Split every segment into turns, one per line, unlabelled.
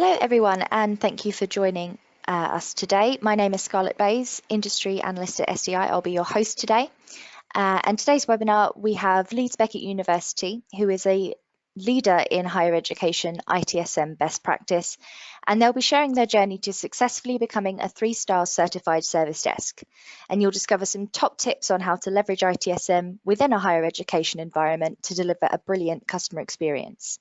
Hello everyone, and thank you for joining us today. My name is Scarlett Bays, Industry Analyst at SDI. I'll be your host today. And today's webinar, we have Leeds Beckett University, who is a leader in higher education ITSM best practice, and they'll be sharing their journey to successfully becoming a 3-star certified service desk. And you'll discover some top tips on how to leverage ITSM within a higher education environment to deliver a brilliant customer experience.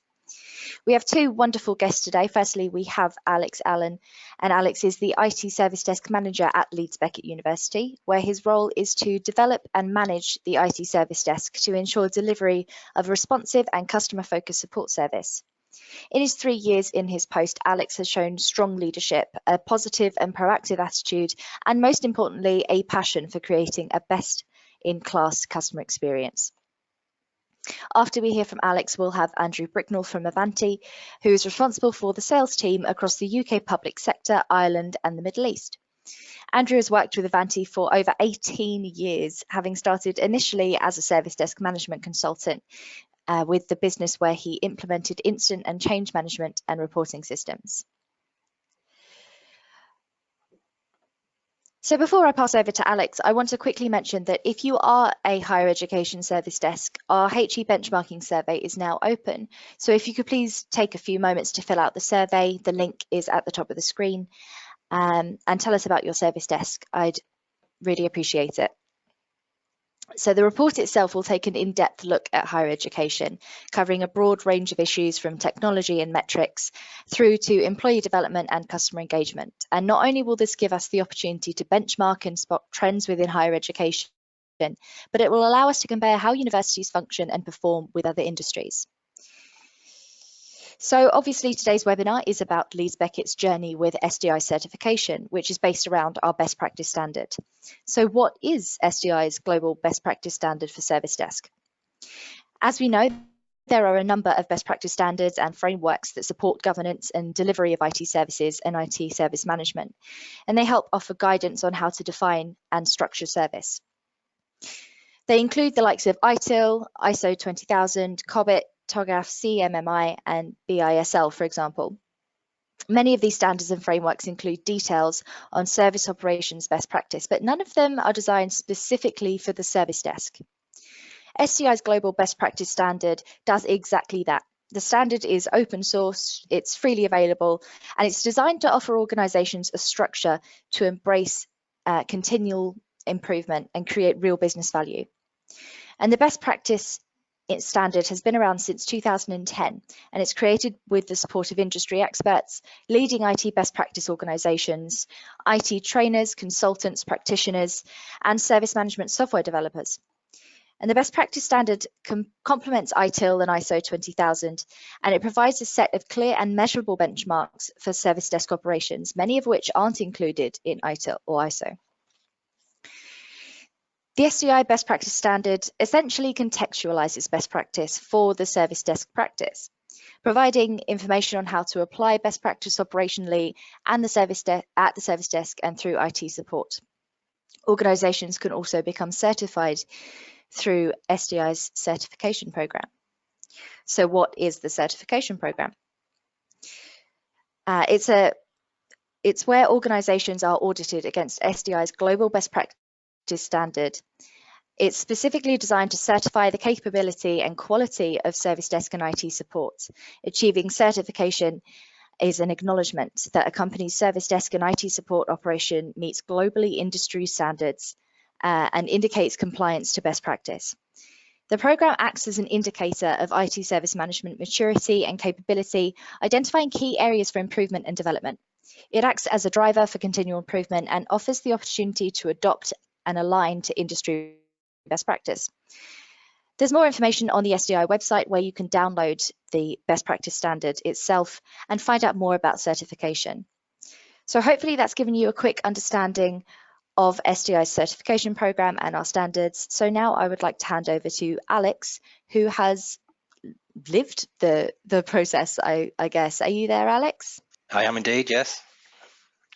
We have two wonderful guests today. Firstly, we have Alex Allen, and Alex is the IT Service Desk Manager at Leeds Beckett University, where his role is to develop and manage the IT Service Desk to ensure delivery of a responsive and customer-focused support service. In his 3 years in his post, Alex has shown strong leadership, a positive and proactive attitude, and most importantly, a passion for creating a best-in-class customer experience. After we hear from Alex, we'll have Andrew Bricknell from Ivanti, who is responsible for the sales team across the UK public sector, Ireland and the Middle East. Andrew has worked with Ivanti for over 18 years, having started initially as a service desk management consultant with the business where he implemented incident and change management and reporting systems. So before I pass over to Alex, I want to quickly mention that if you are a higher education service desk, our HE benchmarking survey is now open. So if you could please take a few moments to fill out the survey, the link is at the top of the screen, and tell us about your service desk. I'd really appreciate it. So the report itself will take an in-depth look at higher education, covering a broad range of issues from technology and metrics through to employee development and customer engagement. And not only will this give us the opportunity to benchmark and spot trends within higher education, but it will allow us to compare how universities function and perform with other industries. So obviously today's webinar is about Leeds Beckett's journey with SDI certification, which is based around our best practice standard. So what is SDI's global best practice standard for service desk? As we know, there are a number of best practice standards and frameworks that support governance and delivery of IT services and IT service management, and they help offer guidance on how to define and structure service. They include the likes of ITIL, ISO 20000, COBIT, TOGAF, CMMI, and BISL, for example. Many of these standards and frameworks include details on service operations best practice, but none of them are designed specifically for the service desk. SDI's Global Best Practice Standard does exactly that. The standard is open source, it's freely available, and it's designed to offer organizations a structure to embrace continual improvement and create real business value. And the best practice standard has been around since 2010, and it's created with the support of industry experts, leading IT best practice organizations, IT trainers, consultants, practitioners, and service management software developers. And the best practice standard complements ITIL and ISO 20000, and it provides a set of clear and measurable benchmarks for service desk operations, many of which aren't included in ITIL or ISO. The SDI Best Practice Standard essentially contextualizes best practice for the service desk practice, providing information on how to apply best practice operationally and at the service desk and through IT support. Organizations can also become certified through SDI's certification program. So what is the certification program? It's where organizations are audited against SDI's global best practice standard. It's specifically designed to certify the capability and quality of service desk and IT support. Achieving certification is an acknowledgement that a company's service desk and IT support operation meets globally industry standards and indicates compliance to best practice. The program acts as an indicator of IT service management maturity and capability, identifying key areas for improvement and development. It acts as a driver for continual improvement and offers the opportunity to adopt and align to industry best practice. There's more information on the SDI website where you can download the best practice standard itself and find out more about certification. So hopefully that's given you a quick understanding of SDI's certification program and our standards. So now I would like to hand over to Alex, who has lived the process, I guess. Are you there, Alex?
I am indeed, yes.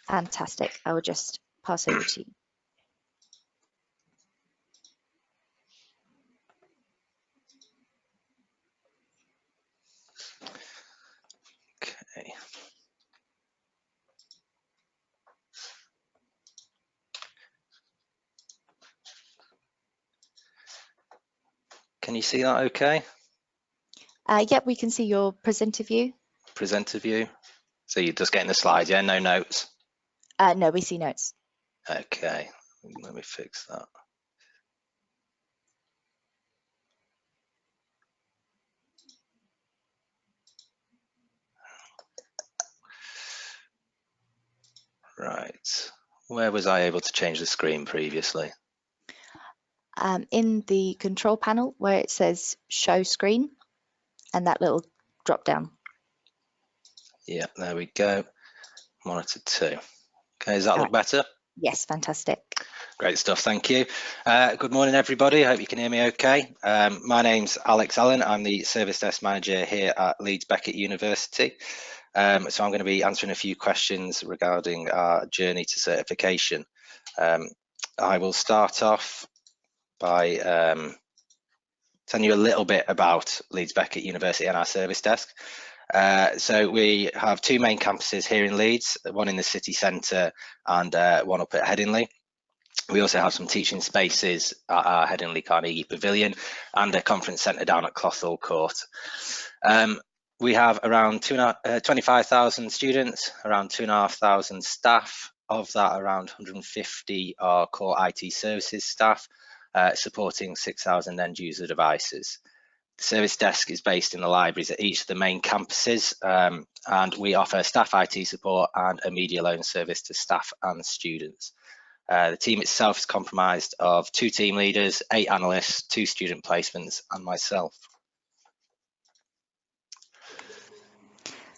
Fantastic. I will just pass over to you.
Okay. Can you see that okay?
Yep, we can see your presenter view.
Presenter view. So you're just getting the slides, yeah? No notes?
No, we see notes.
Okay, let me fix that. Right, where was I able to change the screen previously?
In the control panel where it says show screen and that little drop down.
Yeah, there we go. Monitor 2. Okay, does that look better?
Yes, fantastic.
Great stuff, thank you. Good morning, everybody. I hope you can hear me okay. My name's Alex Allen. I'm the Service Desk Manager here at Leeds Beckett University. So I'm going to be answering a few questions regarding our journey to certification. I will start off by telling you a little bit about Leeds Beckett University and our service desk. So we have two main campuses here in Leeds, one in the city centre and one up at Headingley. We also have some teaching spaces at our Headingley Carnegie Pavilion and a conference centre down at Clothall Court. We have around 25,000 students, around 2,500 staff. Of that, around 150 are core IT services staff, supporting 6,000 end user devices. The service desk is based in the libraries at each of the main campuses, and we offer staff IT support and a media loan service to staff and students. The team itself is comprised of 2 team leaders, 8 analysts, 2 student placements, and myself.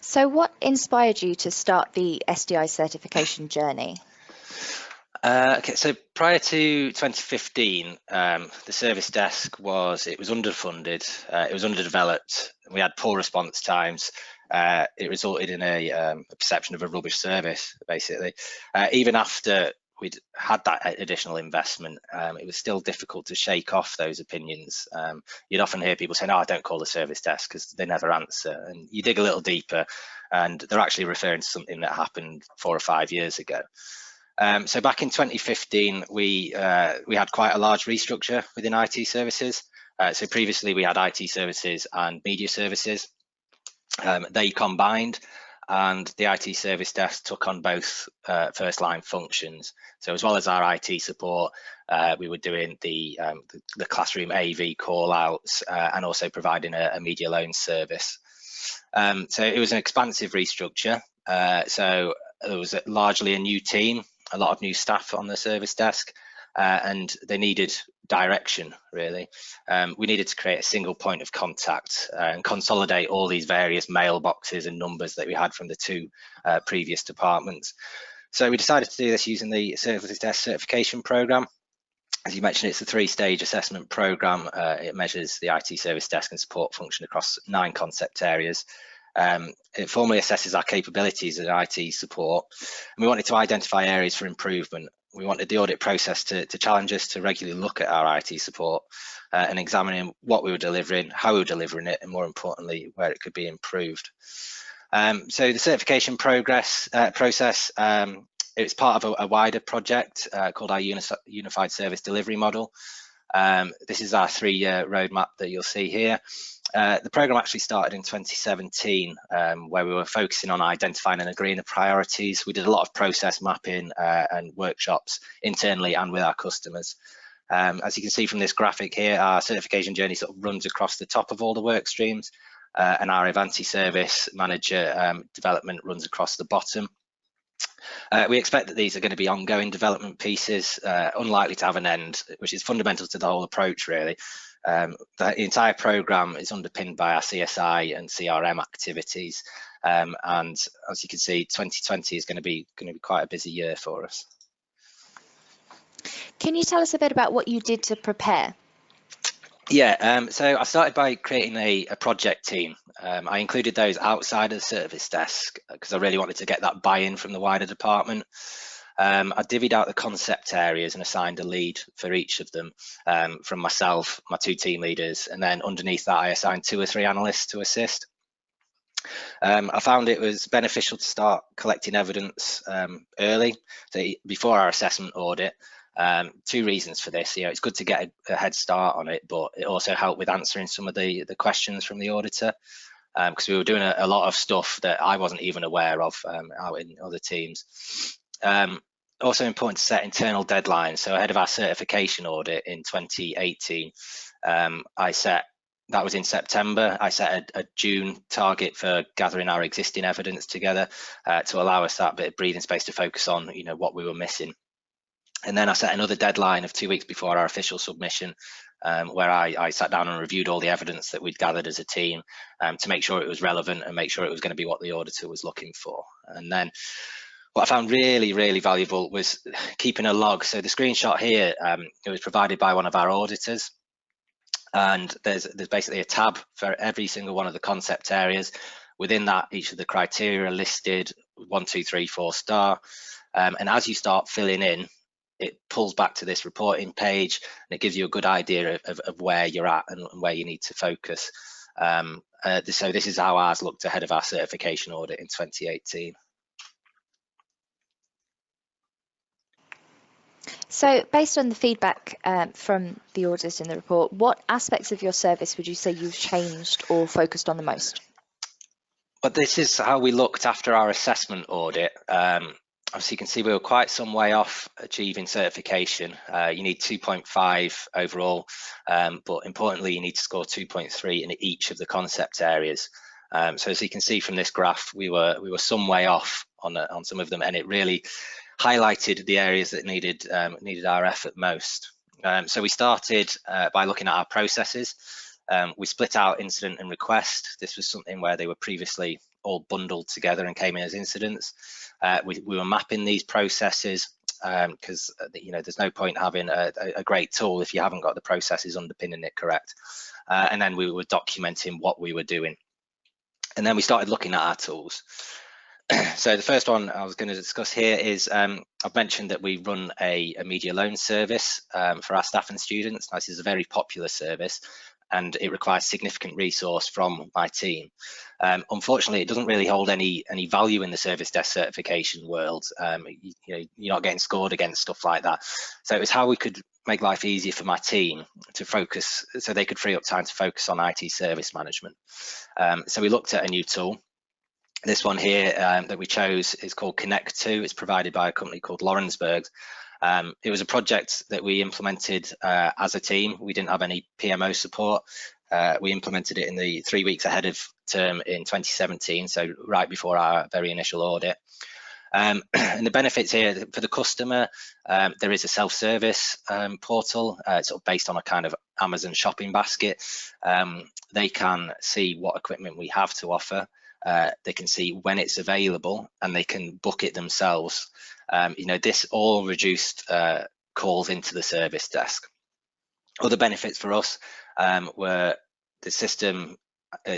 So what inspired you to start the SDI certification journey?
Okay, so prior to 2015, the service desk was underfunded, it was underdeveloped, we had poor response times. It resulted in a perception of a rubbish service, basically. Even after we'd had that additional investment, it was still difficult to shake off those opinions. You'd often hear people saying, "Oh, don't call the service desk," because they never answer. And you dig a little deeper, and they're actually referring to something that happened 4 or 5 years ago. So back in 2015, we had quite a large restructure within IT services. So previously we had IT services and media services. They combined, and the IT service desk took on both first line functions. So as well as our IT support, we were doing the classroom AV call outs and also providing a media loan service. So it was an expansive restructure. So there was largely a new team, a lot of new staff on the service desk, and they needed direction, really. We needed to create a single point of contact and consolidate all these various mailboxes and numbers that we had from the 2 previous departments. So we decided to do this using the Service Desk Certification Programme. As you mentioned, it's a 3-stage assessment programme. It measures the IT service desk and support function across 9 concept areas. It formally assesses our capabilities as IT support, and we wanted to identify areas for improvement. We wanted the audit process to challenge us to regularly look at our IT support and examining what we were delivering, how we were delivering it, and more importantly, where it could be improved. So the certification process, it's part of a wider project called our Unified Service Delivery Model. This is our 3-year roadmap that you'll see here. The programme actually started in 2017, where we were focusing on identifying and agreeing the priorities. We did a lot of process mapping and workshops internally and with our customers. As you can see from this graphic here, our certification journey sort of runs across the top of all the work streams, and our Ivanti Service Manager development runs across the bottom. We expect that these are going to be ongoing development pieces, unlikely to have an end, which is fundamental to the whole approach, really. The entire programme is underpinned by our CSI and CRM activities, and as you can see, 2020 is going to be quite a busy year for us.
Can you tell us a bit about what you did to prepare?
Yeah, so I started by creating a project team. I included those outside of the service desk because I really wanted to get that buy-in from the wider department. I divvied out the concept areas and assigned a lead for each of them from myself, my 2 team leaders, and then underneath that I assigned 2 or 3 analysts to assist. I found it was beneficial to start collecting evidence early, so before our assessment audit, Two reasons for this. It's good to get a head start on it, but it also helped with answering some of the questions from the auditor, because we were doing a lot of stuff that I wasn't even aware of out in other teams. Also important to set internal deadlines. So ahead of our certification audit in 2018, that was in September, I set a June target for gathering our existing evidence together to allow us that bit of breathing space to focus on what we were missing. And then I set another deadline of 2 weeks before our official submission, where I sat down and reviewed all the evidence that we'd gathered as a team to make sure it was relevant and make sure it was going to be what the auditor was looking for. And then what I found really, really valuable was keeping a log. So the screenshot here, it was provided by one of our auditors. And there's basically a tab for every single one of the concept areas. Within that, each of the criteria are listed 1, 2, 3, 4 star. And as you start filling in, it pulls back to this reporting page, and it gives you a good idea of where you're at and where you need to focus. So this is how ours looked ahead of our certification audit in 2018.
So based on the feedback from the audit in the report, what aspects of your service would you say you've changed or focused on the most?
But this is how we looked after our assessment audit. Obviously, you can see we were quite some way off achieving certification. You need 2.5 overall, but importantly, you need to score 2.3 in each of the concept areas. So as you can see from this graph, we were some way off on some of them, and it really highlighted the areas that needed our effort most. So we started by looking at our processes. We split out incident and request. This was something where they were previously all bundled together and came in as incidents. We were mapping these processes because there's no point having a great tool if you haven't got the processes underpinning it correct. And then we were documenting what we were doing. And then we started looking at our tools. So the first one I was going to discuss here is I've mentioned that we run a media loan service for our staff and students. Now, this is a very popular service, and it requires significant resource from my team. Unfortunately, it doesn't really hold any value in the service desk certification world. You're not getting scored against stuff like that. So it was how we could make life easier for my team to focus, so they could free up time to focus on IT service management. So we looked at a new tool. This one here that we chose is called Connect2. It's provided by a company called Lawrenceburg. It was a project that we implemented as a team. We didn't have any PMO support. We implemented it in the 3 weeks ahead of term in 2017, so right before our very initial audit. And the benefits here for the customer, there is a self-service portal. It's sort of based on a kind of Amazon shopping basket. They can see what equipment we have to offer. They can see when it's available, and they can book it themselves. This all reduced calls into the service desk. Other benefits for us were the system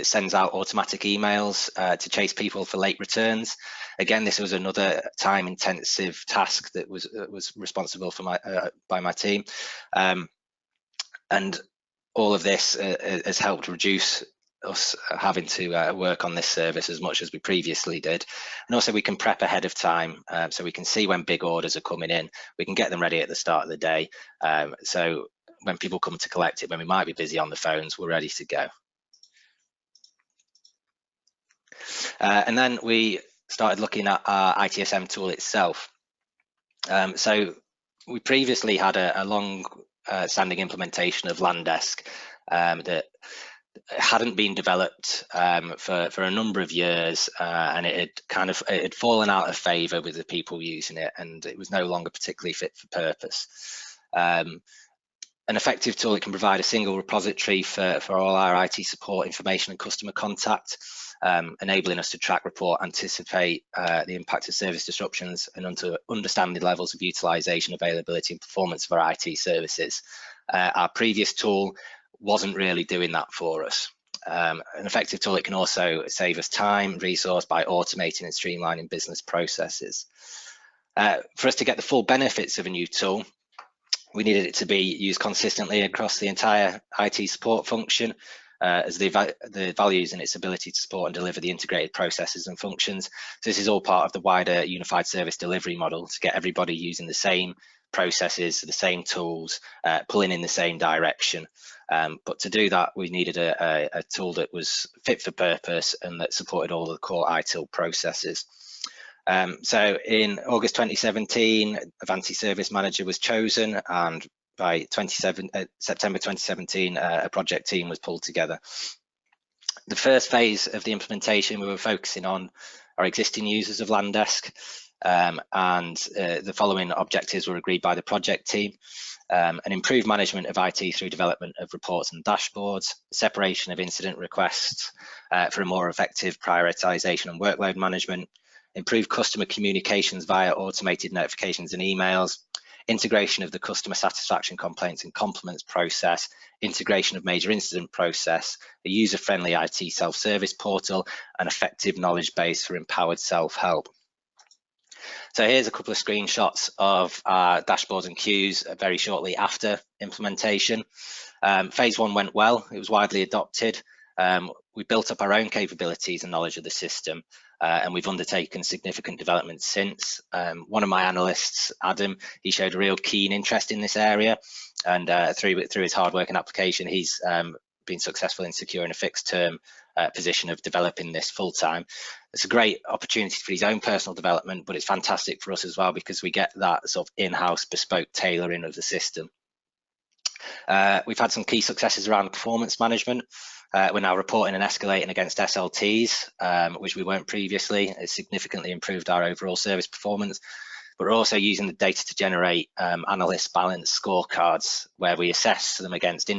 sends out automatic emails to chase people for late returns. Again, this was another time-intensive task that was responsible for by my team, and all of this has helped reduce us having to work on this service as much as we previously did. And also we can prep ahead of time, so we can see when big orders are coming in. We can get them ready at the start of the day, so when people come to collect it, when we might be busy on the phones, we're ready to go. And then we started looking at our ITSM tool itself. So we previously had a long standing implementation of Landesk that hadn't been developed for a number of years, and it had fallen out of favor with the people using it, and it was no longer particularly fit for purpose. An effective tool, it can provide a single repository for all our IT support information and customer contact, enabling us to track, report, anticipate the impact of service disruptions, and understand the levels of utilization, availability, and performance of our IT services. Our previous tool wasn't really doing that for us. An effective tool, it can also save us time, resource by automating and streamlining business processes. For us to get the full benefits of a new tool, we needed it to be used consistently across the entire IT support function, as the values in its ability to support and deliver the integrated processes and functions. So this is all part of the wider unified service delivery model to get everybody using the same processes, the same tools, pulling in the same direction. But to do that, we needed a tool that was fit for purpose and that supported all of the core ITIL processes. So in August 2017, Ivanti Service Manager was chosen, and by September 2017, a project team was pulled together. The first phase of the implementation, we were focusing on our existing users of Landesk, and the following objectives were agreed by the project team. An improved management of IT through development of reports and dashboards, separation of incident requests for a more effective prioritization and workload management, improved customer communications via automated notifications and emails, integration of the customer satisfaction complaints and compliments process, integration of major incident process, a user-friendly IT self-service portal, and effective knowledge base for empowered self-help. So here's a couple of screenshots of our dashboards and queues very shortly after implementation. Phase 1 went well, it was widely adopted. We built up our own capabilities and knowledge of the system, and we've undertaken significant development since. One of my analysts, Adam, he showed a real keen interest in this area, and through his hard work and application, he's been successful in securing a fixed term position of developing this full time. It's a great opportunity for his own personal development, but it's fantastic for us as well because we get that sort of in-house bespoke tailoring of the system. We've had some key successes around performance management. We're now reporting and escalating against SLTs, which we weren't previously. It's significantly improved our overall service performance. But we're also using the data to generate analyst balanced scorecards where we assess them against 10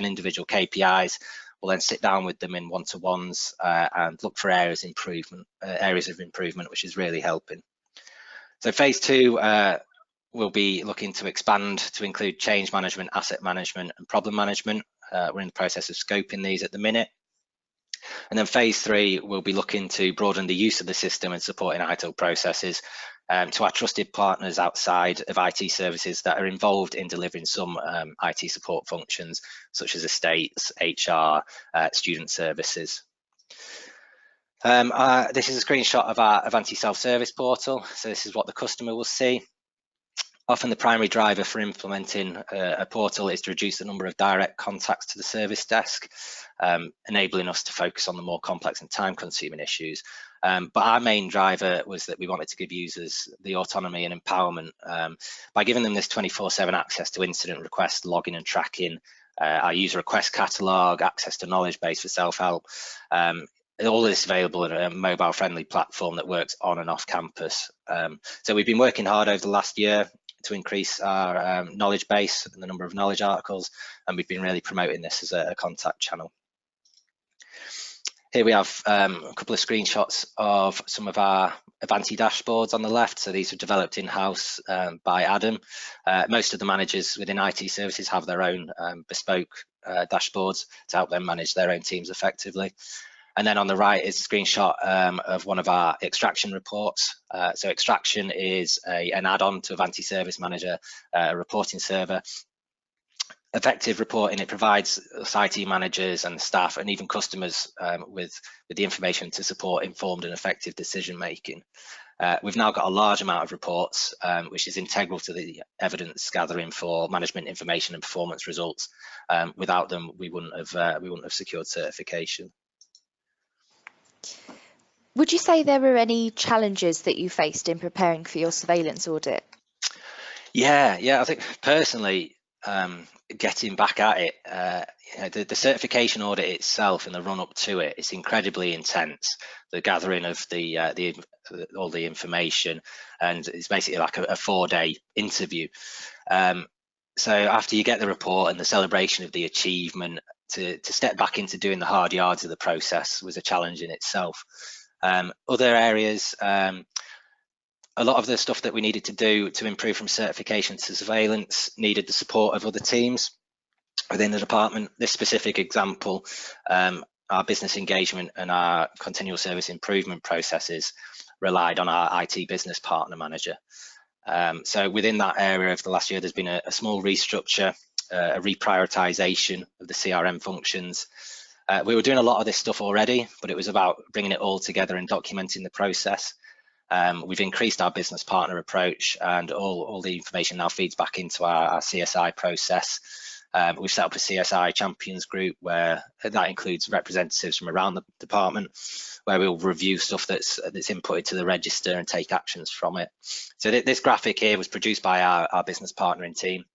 individual KPIs. We'll then sit down with them in one-to-ones and look for areas of improvement, which is really helping. So phase 2, we'll be looking to expand to include change management, asset management, and problem management. We're in the process of scoping these at the minute. And then phase 3, we'll be looking to broaden the use of the system and supporting ITIL processes to our trusted partners outside of IT services that are involved in delivering some IT support functions, such as estates, HR, student services. This is a screenshot of our Ivanti Self-Service portal. So this is what the customer will see. Often the primary driver for implementing a portal is to reduce the number of direct contacts to the service desk, enabling us to focus on the more complex and time-consuming issues. But our main driver was that we wanted to give users the autonomy and empowerment by giving them this 24/7 access to incident requests, logging and tracking, our user request catalogue, access to knowledge base for self-help. All this available in a mobile-friendly platform that works on and off campus. So we've been working hard over the last year to increase our knowledge base and the number of knowledge articles, and we've been really promoting this as a contact channel. Here we have a couple of screenshots of some of our Ivanti dashboards on the left. So these were developed in-house by Adam. Most of the managers within IT services have their own bespoke dashboards to help them manage their own teams effectively. And then on the right is a screenshot of one of our extraction reports. So extraction is an add-on to Ivanti Service Manager, a reporting server. Effective reporting, it provides IT managers and staff and even customers with the information to support informed and effective decision making. We've now got a large amount of reports, which is integral to the evidence gathering for management information and performance results. Without them, we wouldn't have secured certification.
Would you say there were any challenges that you faced in preparing for your surveillance audit?
Yeah, I think personally, getting back at it, the certification audit itself and the run up to it, it's incredibly intense. The gathering of all the information, and it's basically like a 4-day interview. So after you get the report and the celebration of the achievement, to step back into doing the hard yards of the process was a challenge in itself. Other areas, a lot of the stuff that we needed to do to improve from certification to surveillance needed the support of other teams within the department. This specific example, our business engagement and our continual service improvement processes relied on our IT business partner manager. So within that area of the last year, there's been a small restructure, a reprioritization of the CRM functions. We were doing a lot of this stuff already, but it was about bringing it all together and documenting the process. We've increased our business partner approach, and all the information now feeds back into our CSI process. We've set up a CSI champions group where that includes representatives from around the department, where we'll review stuff that's inputted to the register and take actions from it. So this graphic here was produced by our business partnering team.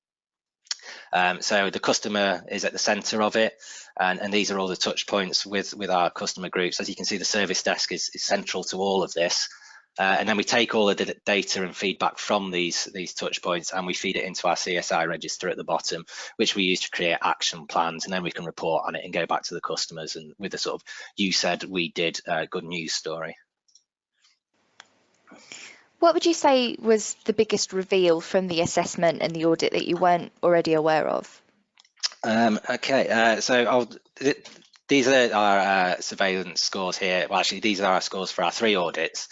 So the customer is at the center of it, and these are all the touch points with our customer groups. As you can see, the service desk is central to all of this. And then we take all of the data and feedback from these touch points, and we feed it into our CSI register at the bottom, which we use to create action plans, and then we can report on it and go back to the customers and with a sort of "you said, we did" good news story.
What would you say was the biggest reveal from the assessment and the audit that you weren't already aware of?
These are our surveillance scores here. Well, actually, these are our scores for our 3 audits.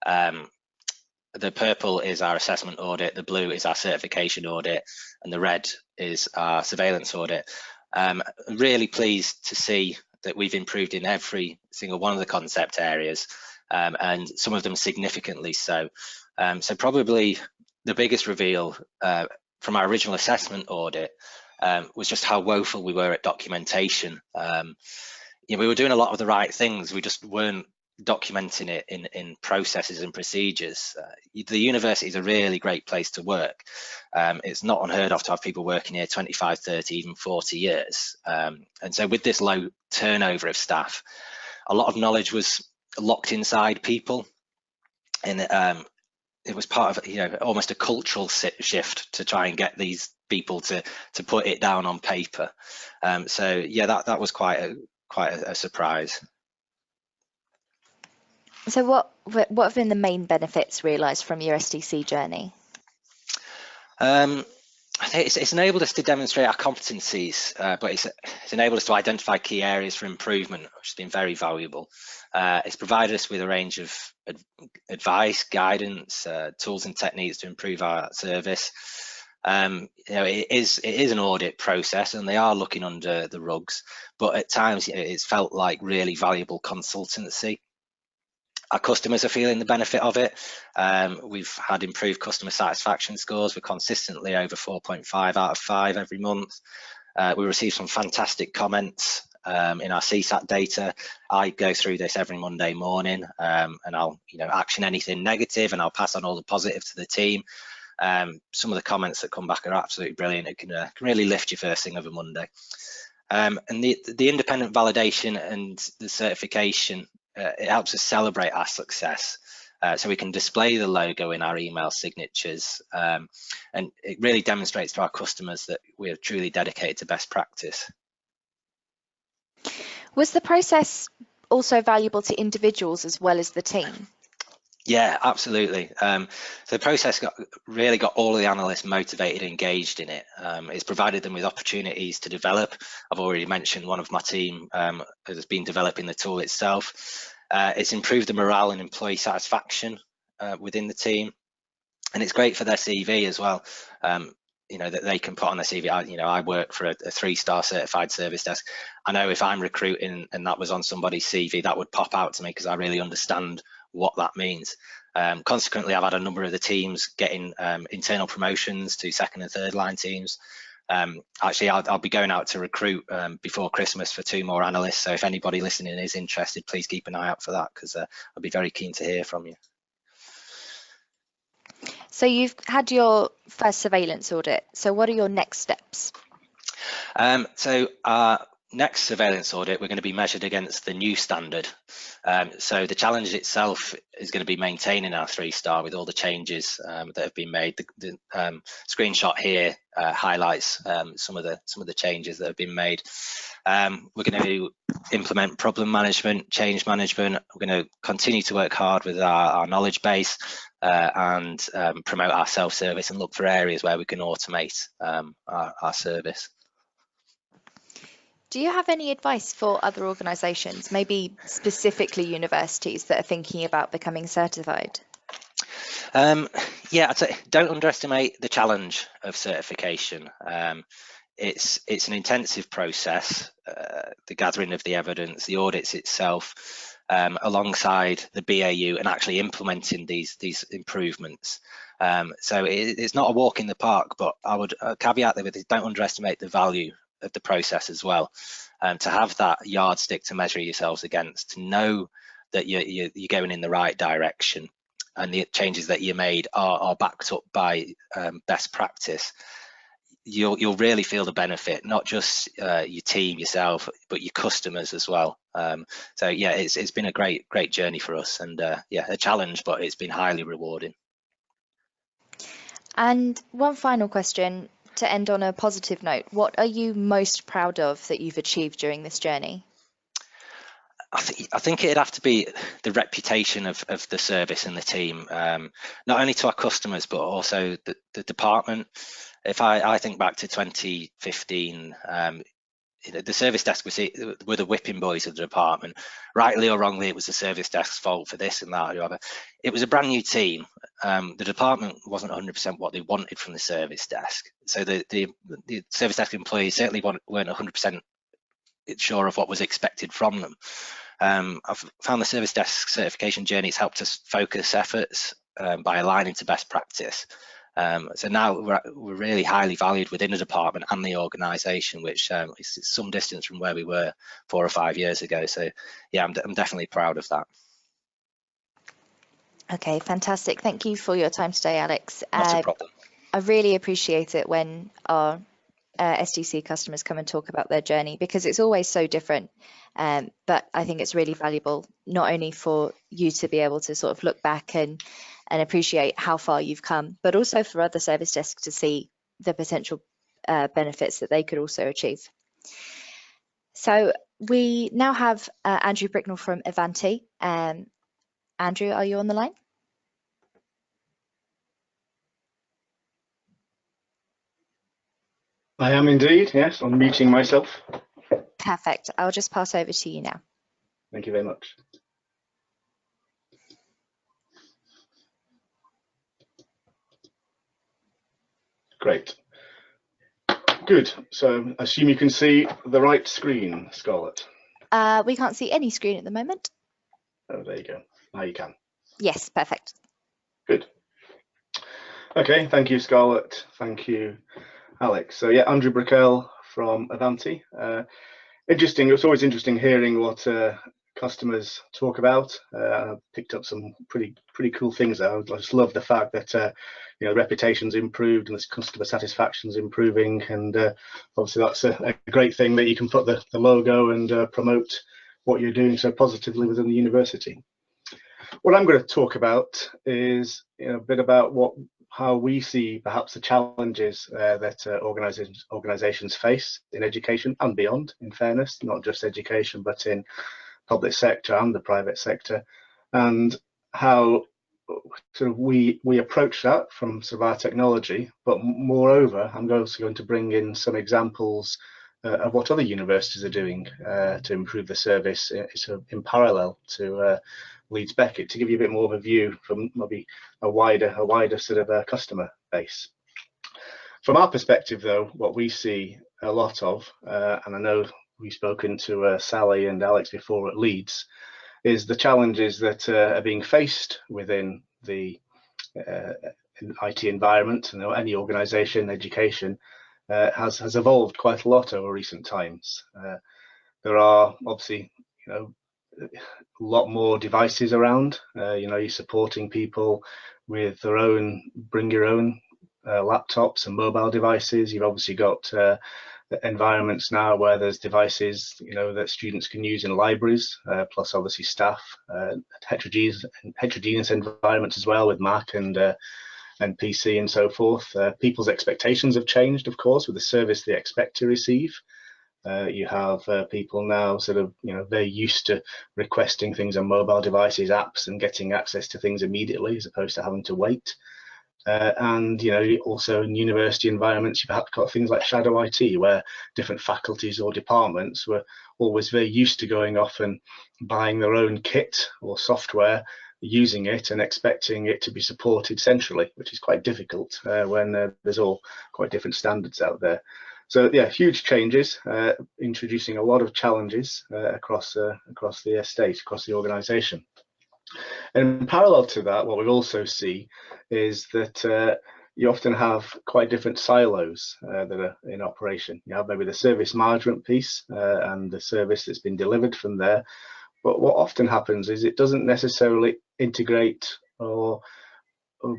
The purple is our assessment audit, the blue is our certification audit, and the red is our surveillance audit. I'm really pleased to see that we've improved in every single one of the concept areas, and some of them significantly so. So probably the biggest reveal from our original assessment audit was just how woeful we were at documentation. We were doing a lot of the right things, we just weren't documenting it in processes and procedures. The university is a really great place to work. It's not unheard of to have people working here 25, 30, even 40 years. And so with this low turnover of staff, a lot of knowledge was locked inside people, and it was part of almost a cultural shift to try and get these people to put it down on paper. So yeah, that was quite a surprise.
So what have been the main benefits realised from your SDC journey?
I think it's enabled us to demonstrate our competencies, but it's enabled us to identify key areas for improvement, which has been very valuable. It's provided us with a range of advice, guidance, tools and techniques to improve our service. It is an audit process, and they are looking under the rugs, but at times it's felt like really valuable consultancy. Our customers are feeling the benefit of it. We've had improved customer satisfaction scores. We're consistently over 4.5 out of 5 every month. We received some fantastic comments in our CSAT data. I go through this every Monday morning, and I'll action anything negative, and I'll pass on all the positive to the team. Some of the comments that come back are absolutely brilliant. It can really lift you first thing of a Monday. And the independent validation and the certification, it helps us celebrate our success, so we can display the logo in our email signatures, and it really demonstrates to our customers that we are truly dedicated to best practice.
Was the process also valuable to individuals as well as the team?
Yeah, absolutely. So the process really got all of the analysts motivated and engaged in it. It's provided them with opportunities to develop. I've already mentioned one of my team has been developing the tool itself. It's improved the morale and employee satisfaction within the team, and it's great for their CV as well. That they can put on their CV. I work for a 3-star certified service desk. I know if I'm recruiting and that was on somebody's CV, that would pop out to me because I really understand what that means. Consequently, I've had a number of the teams getting internal promotions to 2nd and 3rd line teams. Actually, I'll be going out to recruit before Christmas for 2 more analysts. So if anybody listening is interested, please keep an eye out for that, because I'll be very keen to hear from you.
So you've had your first surveillance audit. So what are your next steps?
So our next surveillance audit, we're going to be measured against the new standard. So the challenge itself is going to be maintaining our 3-star with all the changes that have been made. The screenshot here highlights some of the changes that have been made. We're going to implement problem management, change management. We're going to continue to work hard with our knowledge base and promote our self-service and look for areas where we can automate our service.
Do you have any advice for other organisations, maybe specifically universities that are thinking about becoming certified?
Yeah, I'd say don't underestimate the challenge of certification. It's an intensive process, the gathering of the evidence, the audits itself. alongside the BAU and actually implementing these improvements. So it's not a walk in the park, but I would caveat that with don't underestimate the value of the process as well. To have that yardstick to measure yourselves against, to know that you're going in the right direction, and the changes that you made are backed up by best practice, you'll really feel the benefit, not just your team, yourself, but your customers as well. So yeah, it's been a great journey for us, and yeah, a challenge, but it's been highly rewarding.
And one final question to end on a positive note: what are you most proud of that you've achieved during this journey?
I think it'd have to be the reputation of the service and the team, not only to our customers, but also the department. If I think back to 2015, the service desk were the whipping boys of the department. Rightly or wrongly, it was the service desk's fault for this and that or whatever. It was a brand new team. The department wasn't 100% what they wanted from the service desk. So the service desk employees certainly weren't 100% sure of what was expected from them. I've found the service desk certification journey has helped us focus efforts by aligning to best practice. So now we're really highly valued within the department and the organisation, which is some distance from where we were 4 or 5 years ago. So yeah, I'm definitely proud of that.
Okay, fantastic. Thank you for your time today, Alex.
Not a problem.
I really appreciate it when our SDC customers come and talk about their journey, because it's always so different. But I think it's really valuable, not only for you to be able to sort of look back and appreciate how far you've come, but also for other service desks to see the potential benefits that they could also achieve. So we now have Andrew Bricknell from Ivanti. Andrew, are you on the line?
I am indeed, yes. I'm muting myself.
Perfect. I'll just pass over to you now.
Thank you very much. Great. Good. So I assume you can see the right screen, Scarlett.
We can't see any screen at the moment.
Oh, there you go. Now you can.
Yes, perfect.
Good. Okay, thank you, Scarlett. Thank you, Alex. So yeah, Andrew Bricknell from Ivanti. Interesting. It's always interesting hearing what customers talk about. I picked up some pretty cool things there. I just love the fact that you know, reputation's improved and this customer satisfaction's improving, and obviously that's a great thing that you can put the logo and promote what you're doing so positively within the university. What I'm going to talk about is, you know, a bit about how we see perhaps the challenges that organisations face in education and beyond, in fairness, not just education, but in public sector and the private sector, and how sort of we approach that from sort of our technology. But moreover, I'm also going to bring in some examples of what other universities are doing to improve the service in parallel to Leeds Beckett, to give you a bit more of a view from maybe a wider sort of customer base. From our perspective, though, what we see a lot of, and I know we've spoken to Sally and Alex before at Leeds, is the challenges that are being faced within the IT environment. You know, any organisation, education has evolved quite a lot over recent times. There are obviously, you know, a lot more devices around. You know, you're supporting people with their own, bring your own laptops and mobile devices. You've obviously got environments now where there's devices, you know, that students can use in libraries, plus obviously staff, heterogeneous environments as well with Mac and PC and so forth. People's expectations have changed, of course, with the service they expect to receive. You have people now sort of, you know, they're used to requesting things on mobile devices, apps, and getting access to things immediately as opposed to having to wait. And, you know, also in university environments, you've perhaps got things like shadow IT, where different faculties or departments were always very used to going off and buying their own kit or software, using it and expecting it to be supported centrally, which is quite difficult when there's all quite different standards out there. So yeah, huge changes, introducing a lot of challenges across the estate, across the organisation. And in parallel to that, what we also see is that you often have quite different silos that are in operation. You have maybe the service management piece and the service that's been delivered from there. But what often happens is it doesn't necessarily integrate or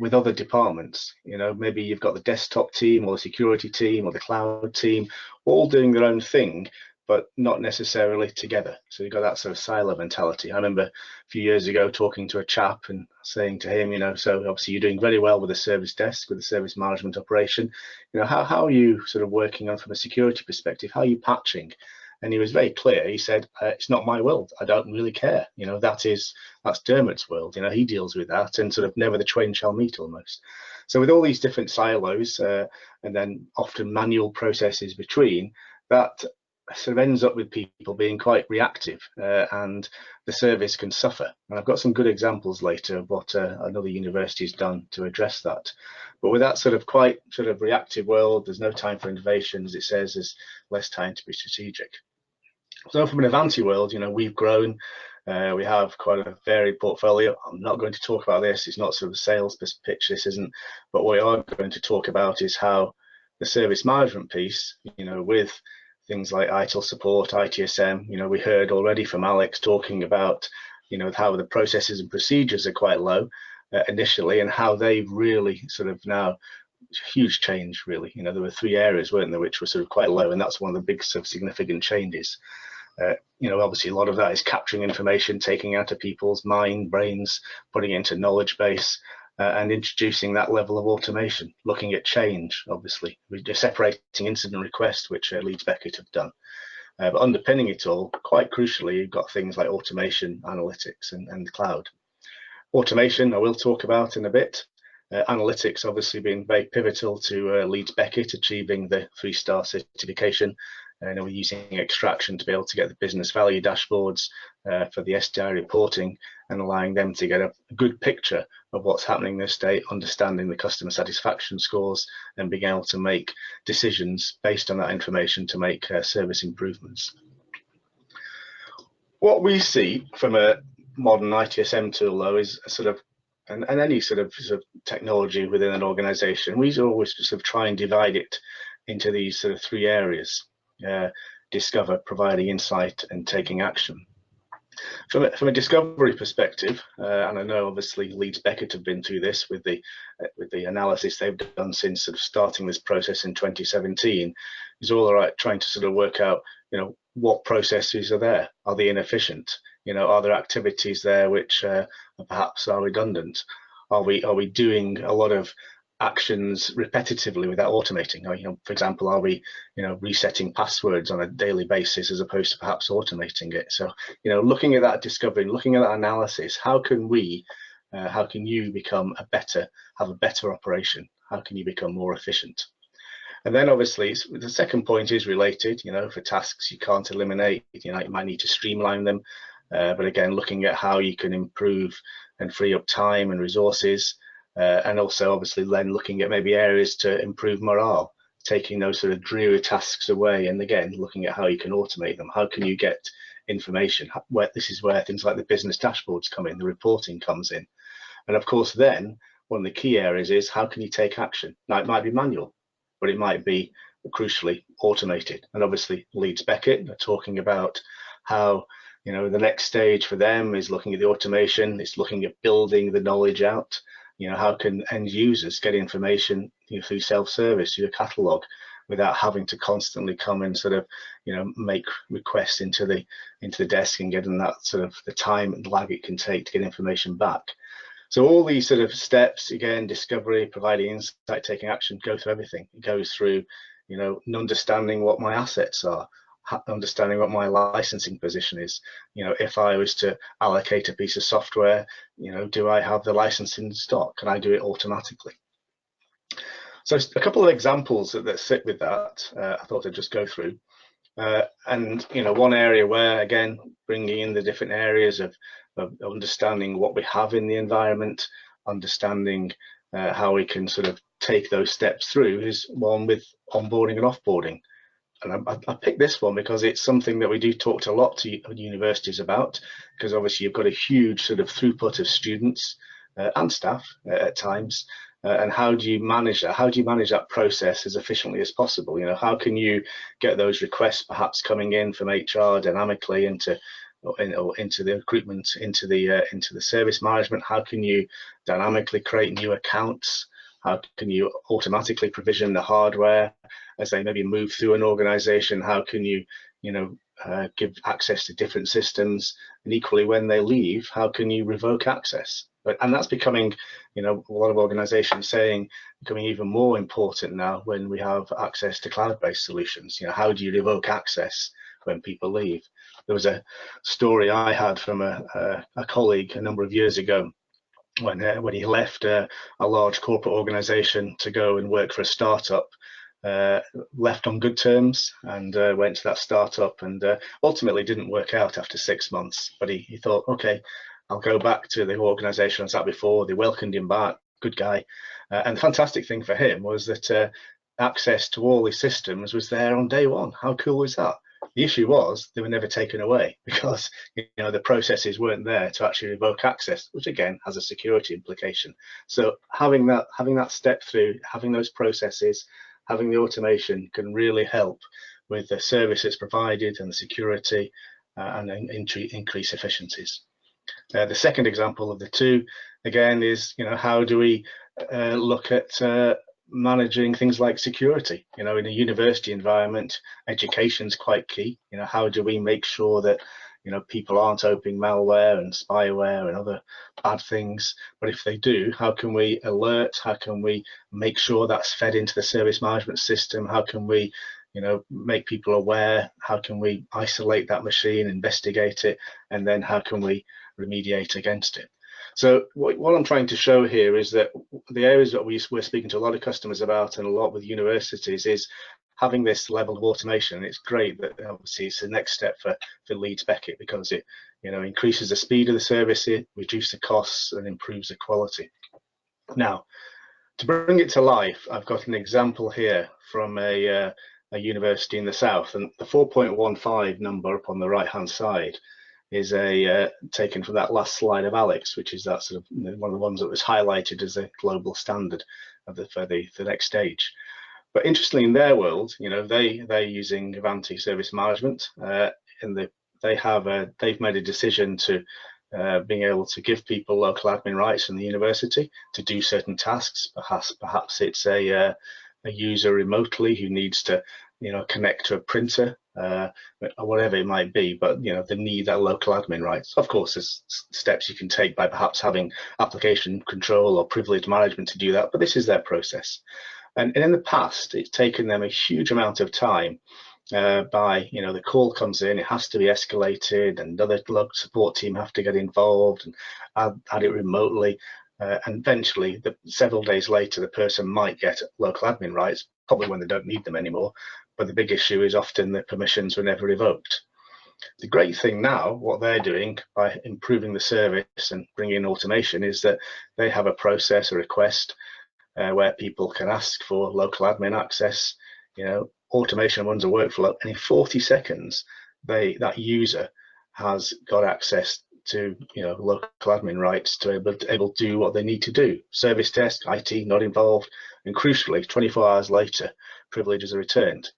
with other departments. You know, maybe you've got the desktop team or the security team or the cloud team all doing their own thing, but not necessarily together. So you've got that sort of silo mentality. I remember a few years ago talking to a chap and saying to him, you know, so obviously you're doing very well with the service desk, with the service management operation. You know, how are you sort of working on from a security perspective? How are you patching? And he was very clear. He said, it's not my world. I don't really care. You know, that's Dermot's world. You know, he deals with that, and sort of never the twain shall meet almost. So with all these different silos and then often manual processes between, that sort of ends up with people being quite reactive and the service can suffer. And I've got some good examples later of what another university has done to address that. But with that sort of quite sort of reactive world, there's no time for innovation, as it says, there's less time to be strategic. So from an Ivanti world, you know, we've grown. We have quite a varied portfolio. I'm not going to talk about this. It's not sort of a sales pitch, this isn't. But what we are going to talk about is how the service management piece, you know, with things like ITIL support, ITSM, you know, we heard already from Alex talking about, you know, how the processes and procedures are quite low initially, and how they've really sort of now huge change really. You know, there were 3 areas, weren't there, which were sort of quite low, and that's one of the big sort of significant changes. You know, obviously a lot of that is capturing information, taking out of people's brains, putting it into knowledge base, and introducing that level of automation, looking at change. Obviously, we're separating incident requests, which Leeds Beckett have done. But underpinning it all, quite crucially, you've got things like automation, analytics, and the cloud. Automation, I will talk about in a bit. Analytics obviously being very pivotal to Leeds Beckett achieving the 3-star certification. And we're using extraction to be able to get the business value dashboards for the SDI reporting and allowing them to get a good picture of what's happening in the estate, understanding the customer satisfaction scores and being able to make decisions based on that information to make service improvements. What we see from a modern ITSM tool though is a sort of, and any sort of technology within an organization, we always sort of try and divide it into these sort of 3 areas. Discover, providing insight, and taking action. From a discovery perspective, and I know obviously Leeds Beckett have been through this with the analysis they've done since sort of starting this process in 2017, is all right trying to sort of work out, you know, what processes are there? Are they inefficient? You know, are there activities there which perhaps are redundant? Are we doing a lot of actions repetitively without automating? Or, you know, for example, are we, you know, resetting passwords on a daily basis as opposed to perhaps automating it? So, you know, looking at that discovery, looking at that analysis, how can you become have a better operation? How can you become more efficient? And then obviously the second point is related, you know, for tasks you can't eliminate, you know, you might need to streamline them. But again, looking at how you can improve and free up time and resources. And also obviously then looking at maybe areas to improve morale, taking those sort of dreary tasks away, and again looking at how you can automate them. How can you get information? This is where things like the business dashboards come in, the reporting comes in. And of course then one of the key areas is how can you take action? Now it might be manual, but it might be crucially automated. And obviously Leeds Beckett are talking about how, you know, the next stage for them is looking at the automation, it's looking at building the knowledge out. You know, how can end users get information, you know, through self-service, through a catalogue, without having to constantly come and sort of, you know, make requests into the desk and getting that sort of the time and lag it can take to get information back. So all these sort of steps, again, discovery, providing insight, taking action, go through everything. It goes through, you know, understanding what my assets are, understanding what my licensing position is. You know, if I was to allocate a piece of software, you know, do I have the license in stock? Can I do it automatically? So a couple of examples that sit with that, I thought I'd just go through. And, you know, one area where, again, bringing in the different areas of understanding what we have in the environment, understanding how we can sort of take those steps through, is one with onboarding and offboarding. and I picked this one because it's something that we do talk to a lot to universities about, because obviously you've got a huge sort of throughput of students and staff at times. And how do you manage that? How do you manage that process as efficiently as possible? You know, how can you get those requests perhaps coming in from HR dynamically into the recruitment, into the service management? How can you dynamically create new accounts? How can you automatically provision the hardware as they maybe move through an organization? How can you, give access to different systems? And equally, when they leave, how can you revoke access? And that's becoming, a lot of organizations saying, becoming even more important now when we have access to cloud-based solutions. How do you revoke access when people leave? There was a story I had from a colleague a number of years ago when he left a large corporate organization to go and work for a startup. Left on good terms and went to that startup, and ultimately didn't work out after 6 months. But he thought, okay, I'll go back to the organization I was at before. They welcomed him back, good guy. And the fantastic thing for him was that access to all his systems was there on day one. How cool was that? The issue was they were never taken away because the processes weren't there to actually revoke access, which again has a security implication. So having that step through, having those processes, having the automation can really help with the services provided and the security and increase efficiencies. The second example of the two, again, is how do we look at managing things like security? In a university environment, education is quite key. How do we make sure that people aren't opening malware and spyware and other bad things? But if they do, how can we alert? How can we make sure that's fed into the service management system? How can we make people aware? How can we isolate that machine, investigate it, and then how can we remediate against it? So what I'm trying to show here is that the areas that we're speaking to a lot of customers about and a lot with universities is having this level of automation. It's great that obviously it's the next step for Leeds Beckett, because it increases the speed of the service, it reduces the costs and improves the quality. Now, to bring it to life, I've got an example here from a university in the south, and the 4.15 number up on the right hand side is taken from that last slide of Alex, which is that sort of one of the ones that was highlighted as a global standard for the next stage. But interestingly, in their world, they're using Ivanti Service Management, and they've made a decision to being able to give people local admin rights in the university to do certain tasks. Perhaps it's a user remotely who needs to connect to a printer, or whatever it might be, but they need that local admin rights. Of course, there's steps you can take by perhaps having application control or privilege management to do that, but this is their process. And in the past, it's taken them a huge amount of time by, the call comes in, it has to be escalated, and other support team have to get involved and add it remotely. And eventually, several days later, the person might get local admin rights, probably when they don't need them anymore. But the big issue is often the permissions were never revoked. The great thing now, what they're doing by improving the service and bringing in automation, is that they have a process, a request, where people can ask for local admin access. Automation runs a workflow, and in 40 seconds, that user has got access to local admin rights to able to do what they need to do. Service desk, IT not involved, and crucially, 24 hours later, privileges are returned.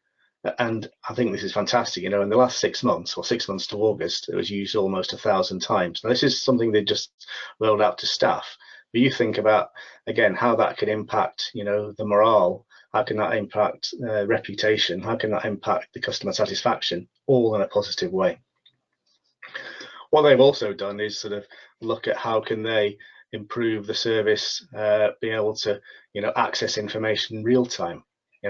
And I think this is fantastic. In the last 6 months, or 6 months to August, it was used almost 1,000 times. Now, this is something they just rolled out to staff. But you think about, again, how that can impact, the morale. How can that impact reputation? How can that impact the customer satisfaction? All in a positive way. What they've also done is sort of look at how can they improve the service, be able to, access information in real time.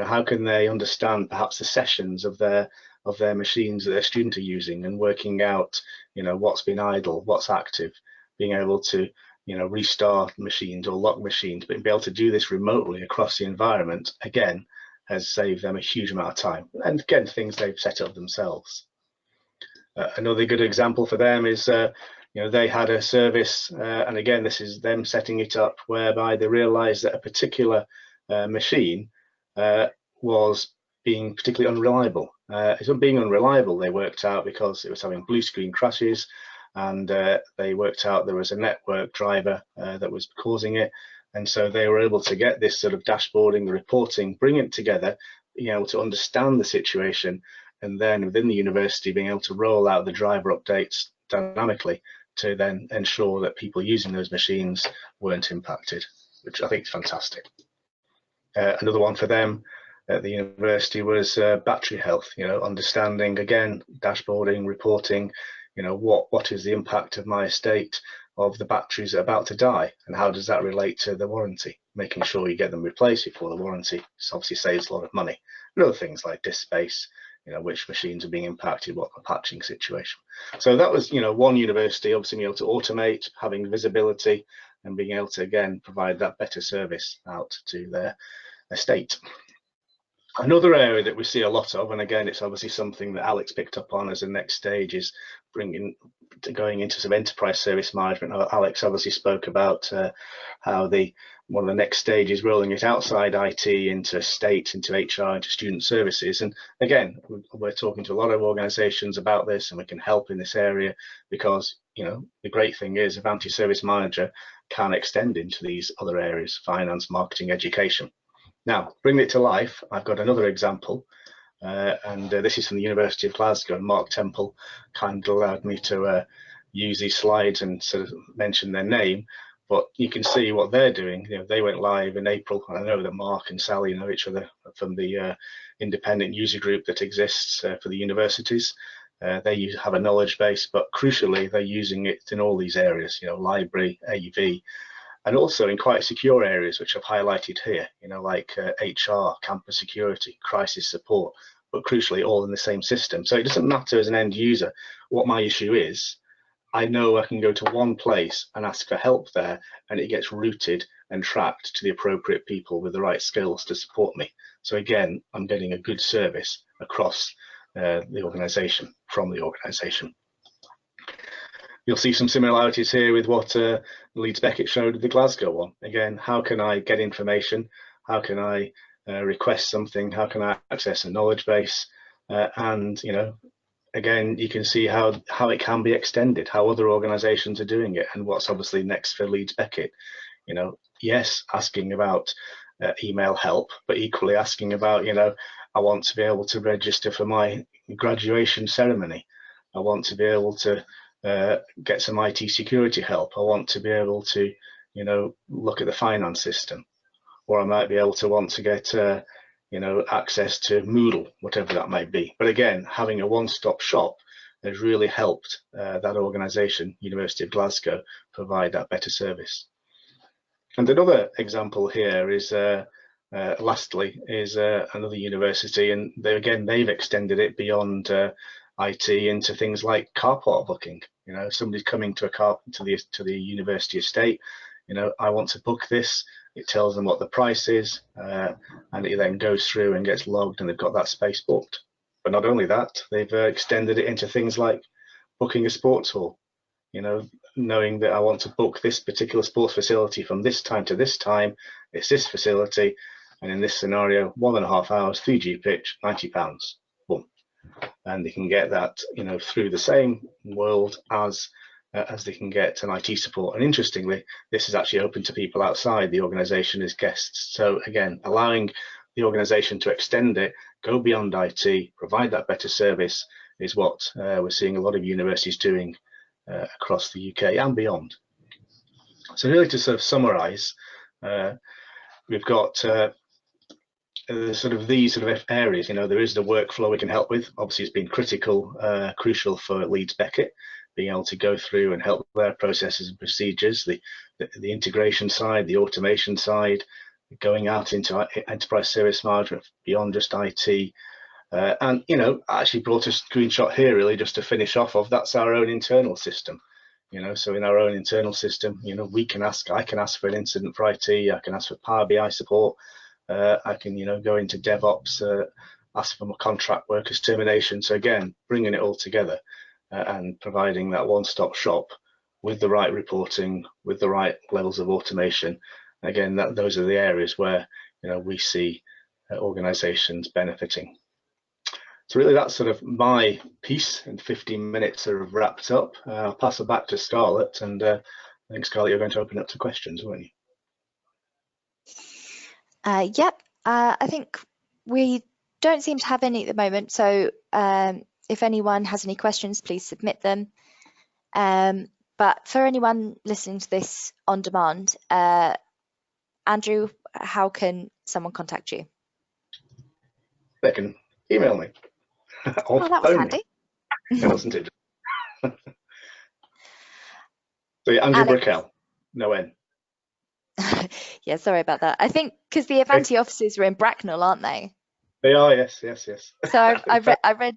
How can they understand perhaps the sessions of their machines that their students are using, and working out, what's been idle, what's active, being able to, restart machines or lock machines, but be able to do this remotely across the environment, again, has saved them a huge amount of time. And again, things they've set up themselves. Another good example for them is, they had a service, and again, this is them setting it up whereby they realized that a particular machine was being particularly unreliable. It's being unreliable, they worked out, because it was having blue screen crashes, and they worked out there was a network driver that was causing it. And so they were able to get this sort of dashboarding, the reporting, bring it together, being able to understand the situation, and then within the university being able to roll out the driver updates dynamically to then ensure that people using those machines weren't impacted, which I think is fantastic. Another one for them at the university was battery health, understanding, again, dashboarding, reporting, what is the impact of my estate of the batteries that are about to die, and how does that relate to the warranty, making sure you get them replaced before the warranty. This obviously saves a lot of money. And other things like disk space, which machines are being impacted, what the patching situation. So that was, one university obviously being able to automate, having visibility, and being able to, again, provide that better service out to their estate. Another area that we see a lot of, and again, it's obviously something that Alex picked up on as a next stage, is going into some enterprise service management. Alex obviously spoke about how one of the next stages rolling it outside IT into state, into HR, into student services. And again, we're talking to a lot of organizations about this, and we can help in this area, because the great thing is Ivanti Service Manager can extend into these other areas: finance, marketing, education. Now, bring it to life, I've got another example, and this is from the University of Glasgow, and Mark Temple kindly allowed me to use these slides and sort of mention their name, but you can see what they're doing. They went live in April, and I know that Mark and Sally know each other from the independent user group that exists for the universities. They have a knowledge base, but crucially, they're using it in all these areas, library, AV, and also in quite secure areas, which I've highlighted here, like HR, campus security, crisis support, but crucially all in the same system. So it doesn't matter as an end user what my issue is. I know I can go to one place and ask for help there, and it gets routed and tracked to the appropriate people with the right skills to support me. So again, I'm getting a good service across the organisation, from the organisation. You'll see some similarities here with what Leeds Beckett showed with the Glasgow one. Again, how can I get information? How can I request something? How can I access a knowledge base? And again, you can see how it can be extended, how other organisations are doing it, and what's obviously next for Leeds Beckett. Yes, asking about email help, but equally asking about, I want to be able to register for my graduation ceremony. I want to be able to get some IT security help. I want to be able to, look at the finance system, or I might be able to want to get, access to Moodle, whatever that might be. But again, having a one-stop shop has really helped that organisation, University of Glasgow, provide that better service. And another example here is, lastly, is another university, and they've extended it beyond IT into things like car park booking. Somebody's coming to the university estate. I want to book this. It tells them what the price is, and it then goes through and gets logged, and they've got that space booked. But not only that, they've extended it into things like booking a sports hall. Knowing that I want to book this particular sports facility from this time to this time, it's this facility, and in this scenario, 1.5 hours, 3G pitch, £90. Boom. And they can get that, through the same world as they can get an IT support. And interestingly, this is actually open to people outside the organisation as guests. So again, allowing the organisation to extend it, go beyond IT, provide that better service, is what we're seeing a lot of universities doing across the UK and beyond. So really, to sort of summarise, we've got these sort of areas. There is the workflow we can help with. Obviously, it's been crucial for Leeds Beckett, being able to go through and help their processes and procedures, the integration side, the automation side, going out into enterprise service management beyond just IT. And I actually brought a screenshot here really just to finish off of. That's our own internal system. So in our own internal system, I can ask for an incident for IT. I can ask for Power BI support. I can go into DevOps, ask for my contract workers termination. So again, bringing it all together and providing that one-stop shop with the right reporting, with the right levels of automation. Again, those are the areas where we see organizations benefiting. So really that's sort of my piece in 15 minutes sort of wrapped up. I'll pass it back to Scarlett, and I think Scarlett, you're going to open up to questions, weren't you?
Yep, I think we don't seem to have any at the moment, so if anyone has any questions, please submit them. But for anyone listening to this on demand, Andrew, how can someone contact you?
They can email me or
Oh, that was
phone
handy.
me. It wasn't it? So yeah, Andrew
Alex.
Brickell, no N.
Yeah, sorry about that. I think because the Ivanti offices are in Bracknell, aren't they?
They are, yes.
So I read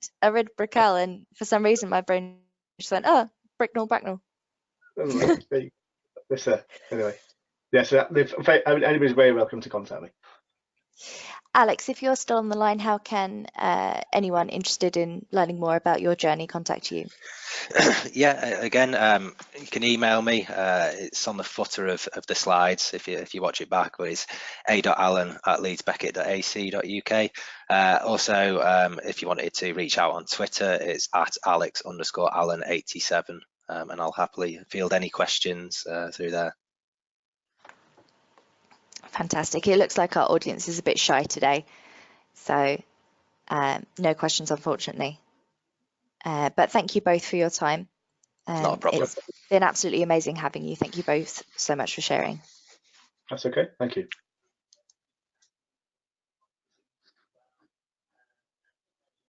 Brickell, and for some reason my brain just went, oh, Bracknell.
Anyway, yeah. So anybody's very welcome to contact me.
Alex, if you're still on the line, how can anyone interested in learning more about your journey contact you?
Yeah, again, you can email me. It's on the footer of the slides if you watch it back, but it's a.allen@leedsbeckett.ac.uk. Also, if you wanted to reach out on Twitter, it's @Alex_Allen87, and I'll happily field any questions through there.
Fantastic. It looks like our audience is a bit shy today, so no questions, unfortunately. But thank you both for your time.
Not a problem.
It's been absolutely amazing having you. Thank you both so much for sharing.
That's okay. Thank you.